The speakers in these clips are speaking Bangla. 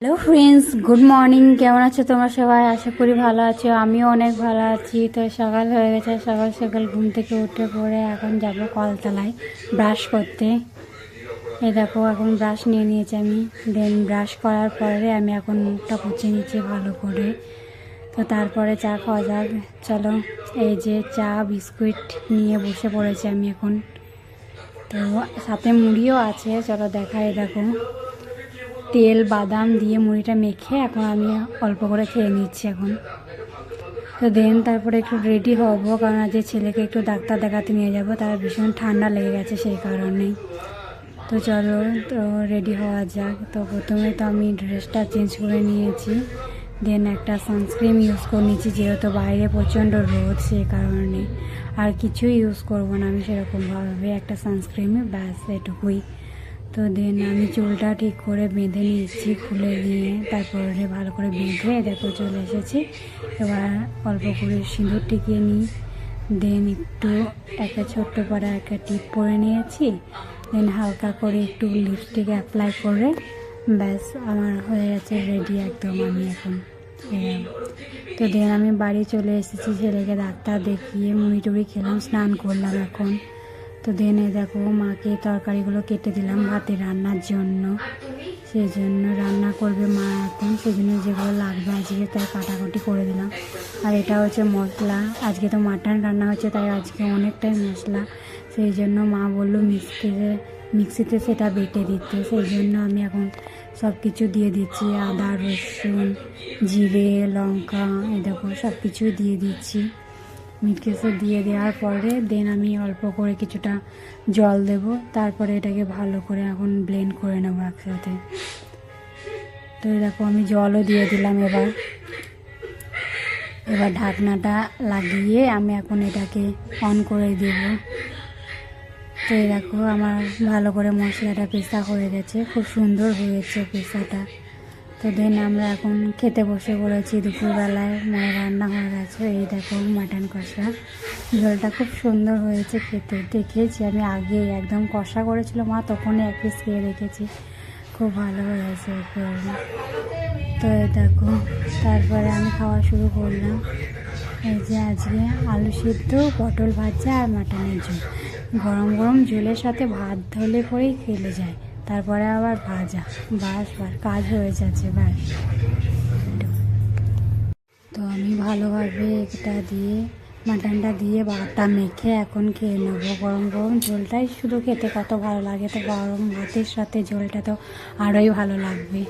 Hello friends, good morning. কেমন আছো তোমরা সবাই? আশা করি ভালো আছো। আমিও অনেক ভালো আছি। তো সকাল হয়ে গেছে, সকাল সকাল ঘুম থেকে উঠে পড়ে এখন যাব কলতলায় ব্রাশ করতে। এই দেখো, এখন ব্রাশ নিয়ে নিয়েছি আমি। দেন ব্রাশ করার পরে আমি এখন মুখটা মুছে নিচ্ছি ভালো করে। তো তারপরে চা খাওয়া যাক। চলো, এই যে চা বিস্কুট নিয়ে বসে পড়েছি আমি এখন। তো সাথে মুড়িও আছে, চলো দেখাই। দেখো, তেল বাদাম দিয়ে মুড়িটা মেখে এখন আমি অল্প করে খেয়ে নিচ্ছি এখন। তো দেন তারপরে একটু রেডি হব, কারণ আজ ছেলেকে একটু ডাক্তার দেখাতে নিয়ে যাব, তার ভীষণ ঠান্ডা লেগে গেছে সেই কারণেই। তো চলো, তো রেডি হওয়া যাক। তো প্রথমে তো আমি ড্রেসটা চেঞ্জ করে নিয়েছি, দেন একটা সানস্ক্রিন ইউজ করে নিয়েছি, যেহেতু বাইরে প্রচণ্ড রোদ সেই কারণে। আর কিছুই ইউজ করবো না আমি সেরকমভাবে, একটা সানস্ক্রিনই ব্যাস, এটুকুই। তো দেন আমি চুলটা ঠিক করে বেঁধে নিয়েছি, খুলে নিয়ে তারপরে ভালো করে বেঁধে দেখো চলে এসেছি। এবার অল্প করে সিঁদুর টিকিয়ে নিই, দেন একটু একটা ছোট্ট করে একটা টিপ পরে নিয়েছি, দেন হালকা করে একটু লিপস্টিক অ্যাপ্লাই করে ব্যাস আমার হয়ে গেছে রেডি একদম আমি এখন। তো দেন আমি বাড়ি চলে এসেছি, ছেলেকে ডাক্তার দেখিয়ে মুড়ি টুড়ি খেলাম, স্নান করলাম এখন। তো দেনে দেখো, মাকে তরকারিগুলো কেটে দিলাম ভাতে রান্নার জন্য, সেই জন্য রান্না করবে মা এখন, সেই জন্য যেগুলো লাগবে আজকে তাই কাটাকুটি করে দিলাম। আর এটা হচ্ছে মশলা, আজকে তো মাটন রান্না হচ্ছে তাই আজকে অনেকটাই মশলা, সেই জন্য মা বললো মিক্সিতে সেটা বেটে দিতে, সেই জন্য আমি এখন সব কিছু দিয়ে দিচ্ছি, আদা রসুন জিরে লঙ্কা, এই দেখো সব কিছুই দিয়ে দিচ্ছি। মিক্সিতে দিয়ে দেওয়ার পরে দেন আমি অল্প করে কিছুটা জল দেব, তারপরে এটাকে ভালো করে এখন ব্লেন্ড করে নেব একসাথে। তো দেখো আমি জলও দিয়ে দিলাম। এবার ঢাকনাটা লাগিয়ে আমি এখন এটাকে অন করে দেব। তো দেখো আমার ভালো করে মশলাটা পেশা হয়ে গেছে, খুব সুন্দর হয়েছে পেশাটা। তো দেন আমরা এখন খেতে বসে পড়েছি, দুপুরবেলায় রান্না হয়ে গেছে। এই দেখো মাটন কষা, ঝোলটা খুব সুন্দর হয়েছে খেতে, দেখেছি আমি আগে একদম কষা করেছিল মা, তখনই এক পিস খেয়ে রেখেছি, খুব ভালো হয়েছে। তো এই দেখো তারপরে আমি খাওয়া শুরু করলাম। এই যে আজকে আলু সিদ্ধ, পটল ভাজা আর মাটনের ঝোল, গরম গরম ঝোলের সাথে ভাত ধরলে পরেই খেলে যায়, তারপরে আবার ভাজা, বাস কাজ হয়ে যাচ্ছে ব্যাস। তো আমি ভালোভাবে এটা দিয়ে মাটনটা দিয়ে ভাতটা মেখে এখন খেয়ে নেবো। গরম গরম ঝোলটাই শুধু খেতে কত ভালো লাগে, তো গরম ভাতের সাথে ঝোলটা তো আরোই ভালো লাগবে।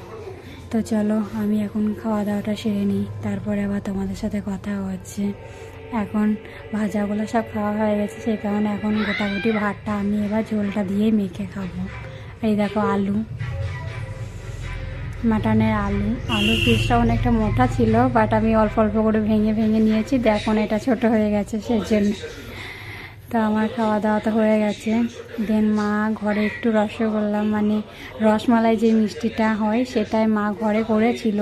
তো চলো আমি এখন খাওয়া দাওয়াটা সেরে নিই, তারপরে আবার তোমাদের সাথে কথা হচ্ছে। এখন ভাজাগুলো সব খাওয়া হয়ে গেছে, সেই কারণে এখন গোটাগুটি ভাতটা আমি এবার ঝোলটা দিয়েই মেখে খাবো। এই দেখো আলু, মাটনের আলু পিসটা অনেকটা মোটা ছিল, বাট আমি অল্প অল্প করে ভেঙে ভেঙে নিয়েছি, দেখুন এটা ছোট হয়ে গেছে সেই জন্য। তো আমার খাওয়া দাওয়া তো হয়ে গেছে। দেন মা ঘরে একটু রসগোল্লা, মানে রসমালাই যে মিষ্টিটা হয় সেটাই মা ঘরে করেছিল।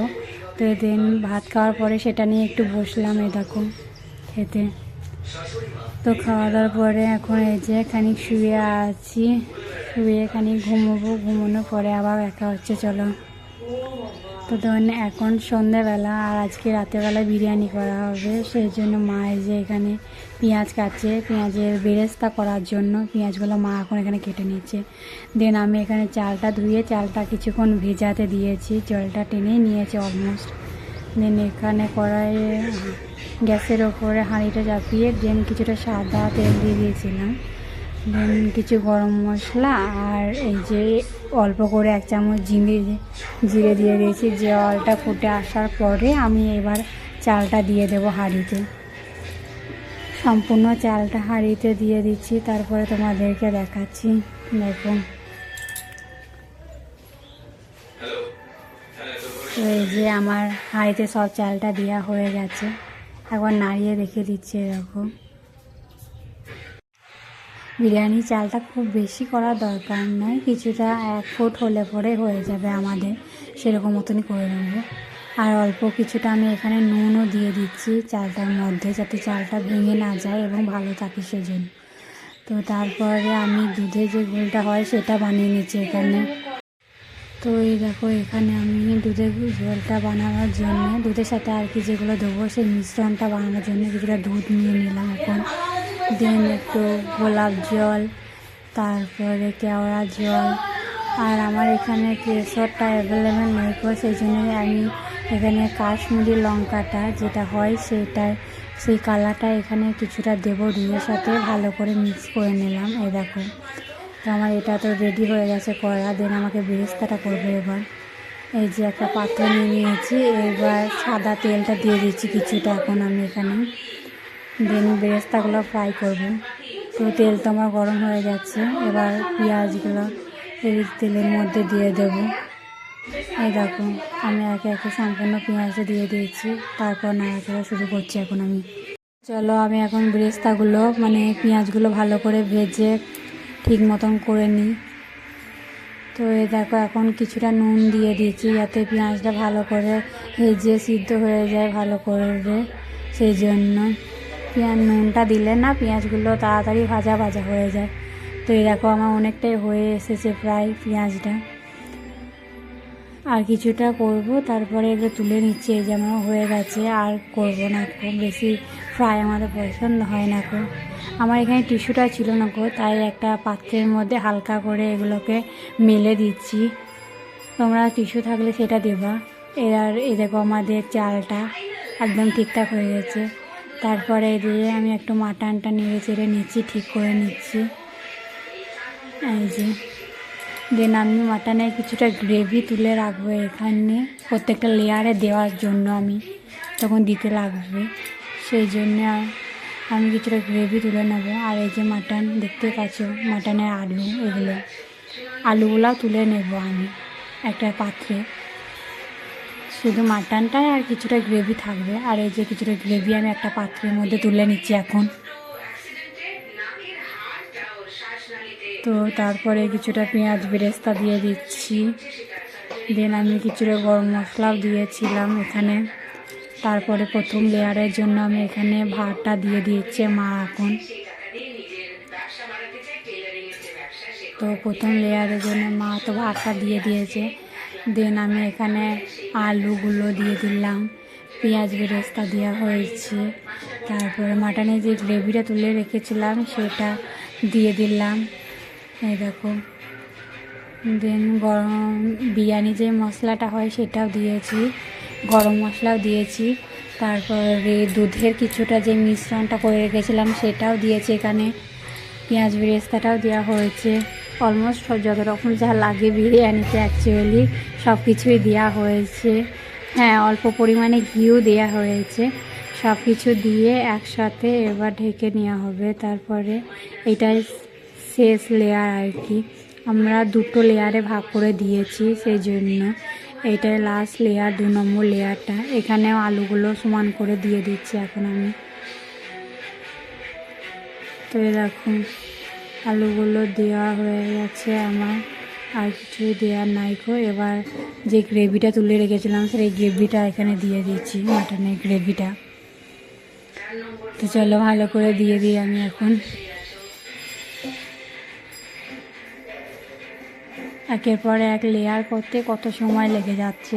তো দেন ভাত খাওয়ার পরে সেটা নিয়ে একটু বসলাম, এই দেখো খেতে। তো খাওয়া দাওয়ার পরে এখন এই যে খানিক শুয়ে আছি, শুয়ে খানিক ঘুমোবো, ঘুমানোর পরে আবার দেখা হচ্ছে চলো। তো ধরুন এখন সন্ধ্যাবেলা, আর আজকে রাতেরবেলা বিরিয়ানি করা হবে, সেই জন্য মা এই যে এখানে পেঁয়াজ কাটছে, পেঁয়াজের বেরেস্তা করার জন্য পেঁয়াজগুলো মা এখন এখানে কেটে নিচ্ছে। দেন আমি এখানে চালটা ধুয়ে চালটা কিছুক্ষণ ভেজাতে দিয়েছি, জলটা টেনে নিয়েছে অলমোস্ট। দেন এখানে কড়াইয়ে গ্যাসের ওপরে হাঁড়িটা চাপিয়ে দেন কিছুটা সাদা তেল দিয়ে দিয়েছিলাম, দেন কিছু গরম মশলা আর এই যে অল্প করে 1 চামচ জিরে দিয়ে দিয়েছি। জলটা ফুটে আসার পরে আমি এবার চালটা দিয়ে দেব হাঁড়িতে, সম্পূর্ণ চালটা হাঁড়িতে দিয়ে দিচ্ছি, তারপরে তোমাদেরকে দেখাচ্ছি। দেখো তো এই যে আমার হাঁড়িতে সব চালটা দেওয়া হয়ে গেছে, একবার নাড়িয়ে রেখে দিচ্ছি। এরকম বিরিয়ানি চালটা খুব বেশি করার দরকার নয়, কিছুটা 1 ফুট হলে পরে হয়ে যাবে আমাদের, সেরকম মতনই করে নেব। আর অল্প কিছুটা আমি এখানে নুনও দিয়ে দিচ্ছি চালটার মধ্যে, যাতে চালটা ভেঙে না যায় এবং ভালো থাকে সেজন্য। তো তারপরে আমি দুধে যে ঘোলটা হয় সেটা বানিয়ে নিচ্ছি এখানে। তো তো এই দেখো এখানে আমি দুধের ঝোলটা বানানোর জন্য দুধের সাথে আর কি যেগুলো দেবো সেই মিশ্রণটা বানানোর জন্য কিছুটা দুধ নিয়ে নিলাম এখন। দেন একটু গোলাপ জল, তারপরে কেওড়া জল, আর আমার এখানে কেশরটা অ্যাভেলেবেল নেই, সেই জন্য আমি এখানে কাশ্মীরি লঙ্কাটা যেটা হয় সেই কালারটা এখানে কিছুটা দেবো, দুধের সাথে ভালো করে মিক্স করে নিলাম। এই দেখো, তো আমার এটা তো রেডি হয়ে গেছে করা। দেন আমাকে বেরেস্তাটা করবো এবার। এই যে একটা পাত্র নিয়ে নিয়েছি, এবার সাদা তেলটা দিয়ে দিচ্ছি কিছুটা এখন আমি এখানে। দেন বেরেস্তাগুলো ফ্রাই করব। তো তেল তো আমার গরম হয়ে যাচ্ছে, এবার পেঁয়াজগুলো এই তেলের মধ্যে দিয়ে দেব। এই দেখো আমি একে একে সম্পূর্ণ পেঁয়াজটা দিয়ে দিয়েছি, তারপর নাড়াচাড়া শুরু করছি এখন আমি। চলো আমি এখন বেরেস্তাগুলো মানে পেঁয়াজগুলো ভালো করে ভেজে ঠিক মতন করে নিই। তো এই দেখো এখন কিছুটা নুন দিয়ে দিয়েছি যাতে পেঁয়াজটা ভালো করে ভেজে সিদ্ধ হয়ে যায় ভালো করে, সেই জন্য নুনটা দিলে না পেঁয়াজগুলো তাড়াতাড়ি ভাজা ভাজা হয়ে যায়। তো এই দেখো আমার অনেকটাই হয়ে এসেছে প্রায় পেঁয়াজটা, আর কিছুটা করব, তারপরে এগুলো তুলে নিচ্ছি। এই যে আমার হয়ে গেছে, আর করব না, খুব বেশি ফ্রাই আমাদের পছন্দ হয় না কো। আমার এখানে টিস্যুটা ছিল না কো, তাই একটা পাত্রের মধ্যে হালকা করে এগুলোকে মেলে দিচ্ছি। তোমরা টিস্যু থাকলে সেটা দেবা। আর এই দেখো আমাদের চালটা একদম ঠিকঠাক হয়ে গেছে। তারপরে দিয়ে আমি একটু মাটনটা নেড়ে চেড়ে নিচ্ছি, ঠিক করে নিচ্ছি। এই যে দেন আমি মাটনের কিছুটা গ্রেভি তুলে রাখবো এখানে, প্রত্যেকটা লেয়ারে দেওয়ার জন্য আমি তখন দিতে লাগবে, সেই জন্য আমি কিছুটা গ্রেভি তুলে নেব। আর এই যে মাটন দেখতে পাচ্ছ, মাটনের আলুগুলাও তুলে নেব আমি একটা পাত্রে। শুধু মাটনটাই আর কিছুটা গ্রেভি থাকবে। আর এই যে কিছুটা গ্রেভি আমি একটা পাত্রের মধ্যে তুলে নিচ্ছি এখন। তো তারপরে কিছুটা পেঁয়াজ বেরেস্তা দিয়ে দিচ্ছি। দেন আমি কিছুটা গরম মশলাও দিয়েছিলাম এখানে। তারপরে প্রথম লেয়ারের জন্য আমি এখানে ভাতটা দিয়ে দিয়েছে মা এখন। তো প্রথম লেয়ারের জন্য মা তো ভাতটা দিয়ে দিয়েছে। দেন আমি এখানে আলুগুলো দিয়ে দিলাম, পেঁয়াজ বেরেস্তা দেওয়া হয়েছে, তারপরে মাটনের যে গ্রেভিটা তুলে রেখেছিলাম সেটা দিয়ে দিলাম। এই দেখো দেন গরম বিরিয়ানি যে মশলাটা হয় সেটাও দিয়েছি, গরম মশলাও দিয়েছি, তারপরে দুধের কিছুটা যে মিশ্রণটা করে রেখেছিলাম সেটাও দিয়েছি এখানে, পেঁয়াজ বেরেস্তাটাও দেওয়া হয়েছে। অলমোস্ট যত রকম যা লাগে বিরিয়ানিতে অ্যাকচুয়ালি সব কিছুই দেওয়া হয়েছে। হ্যাঁ, অল্প পরিমাণে ঘিও দেওয়া হয়েছে। সব কিছু দিয়ে একসাথে এবার ঢেকে নেওয়া হবে। তারপরে এটাই শেষ লেয়ার আর কি, আমরা দুটো লেয়ারে ভাগ করে দিয়েছি, সেই জন্য এইটাই লাস্ট লেয়ার, 2 নম্বর লেয়ারটা। এখানেও আলুগুলো সমান করে দিয়ে দিচ্ছি এখন আমি। তো এরকম আলুগুলো দেওয়া হয়ে গেছে আমার, আর কিছুই দেওয়ার নাই কো। এবার যে গ্রেভিটা তুলে রেখেছিলাম সেই গ্রেভিটা এখানে দিয়ে দিচ্ছি, মাটনের গ্রেভিটা। তো চলো ভালো করে দিয়ে দিই আমি এখন। একের পর এক লেয়ার করতে কত সময় লেগে যাচ্ছে।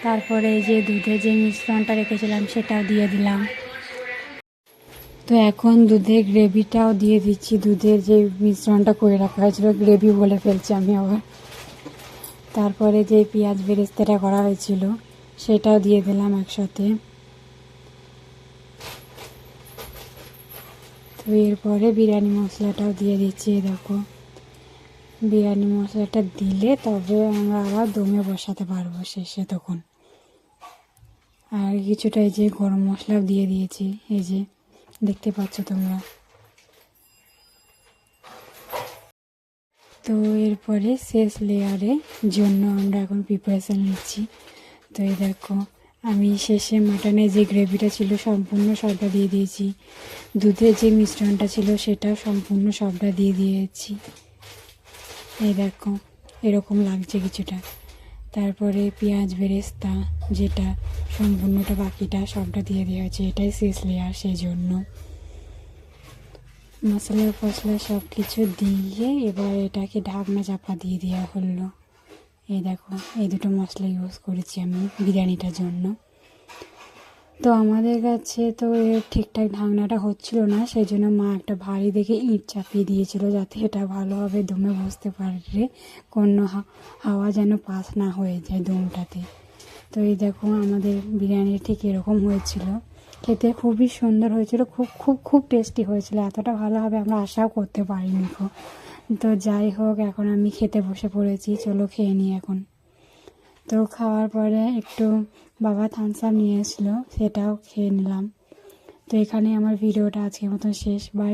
তারপরে এই যে দুধের যে মিশ্রণটা রেখেছিলাম সেটাও দিয়ে দিলাম। তো এখন দুধের গ্রেভিটাও দিয়ে দিচ্ছি, দুধের যে মিশ্রণটা করে রাখা হয়েছিল, গ্রেভি বলে ফেলছি আমি আবার। তারপরে যে পেঁয়াজ বেরেস্তাটা করা হয়েছিল সেটাও দিয়ে দিলাম একসাথে। তো এরপরে বিরিয়ানি মশলাটাও দিয়ে দিচ্ছি। দেখো বিরিয়ানি মশলাটা দিলে তবে আমরা আবার দমে বসাতে পারবো শেষে তখন। আর কিছুটা এই যে গরম মশলাও দিয়ে দিয়েছি, এই যে দেখতে পাচ্ছ তোমরা। তো এরপরে শেষ লেয়ারের জন্য আমরা এখন প্রিপারেশান নিচ্ছি। তো এই দেখো আমি শেষে মাটনের যে গ্রেভিটা ছিল সম্পূর্ণ সবটা দিয়ে দিয়েছি, দুধের যে মিশ্রণটা ছিল সেটাও সম্পূর্ণ সবটা দিয়ে দিয়েছি। এই দেখো এরকম লাগছে কিছুটা। তারপরে পেঁয়াজ বেরেস্তা যেটা সম্পূর্ণটা বাকিটা সবটা দিয়ে দেওয়া হয়েছে, এটাই শেষ লেয়ার, সেই জন্য মশলা ফসলা সব কিছু দিয়ে এবার এটাকে ঢাকনা চাপা দিয়ে দেওয়া হলো। এই দেখো, এই দুটো মশলা ইউজ করেছি আমি বিরিয়ানিটার জন্য। তো আমাদের কাছে তো এর ঠিকঠাক ঢাকনাটা হচ্ছিল না, সেই জন্য মা একটা ভারী দেখে ইঁট চাপিয়ে দিয়েছিল, যাতে এটা ভালোভাবে দমে বসতে পারে, কোনো হাওয়া যেন পাস না হয়ে যায় দমটাতে। তো এই দেখো আমাদের বিরিয়ানি ঠিক এরকম হয়েছিল, খেতে খুবই সুন্দর হয়েছিল, খুব খুব খুব টেস্টি হয়েছিল, এতটা ভালো হবে আমরা আশাও করতে পারিনি। তো যাই হোক, এখন আমি খেতে বসে পড়েছি, চলো খেয়ে নিই এখন। তো খাওয়ার পরে একটু বাবা থামস আপ নিয়ে এসেছিলো, সেটাও খেয়ে নিলাম। তো এখানে আমার ভিডিওটা আজকের মতন শেষ, বাই।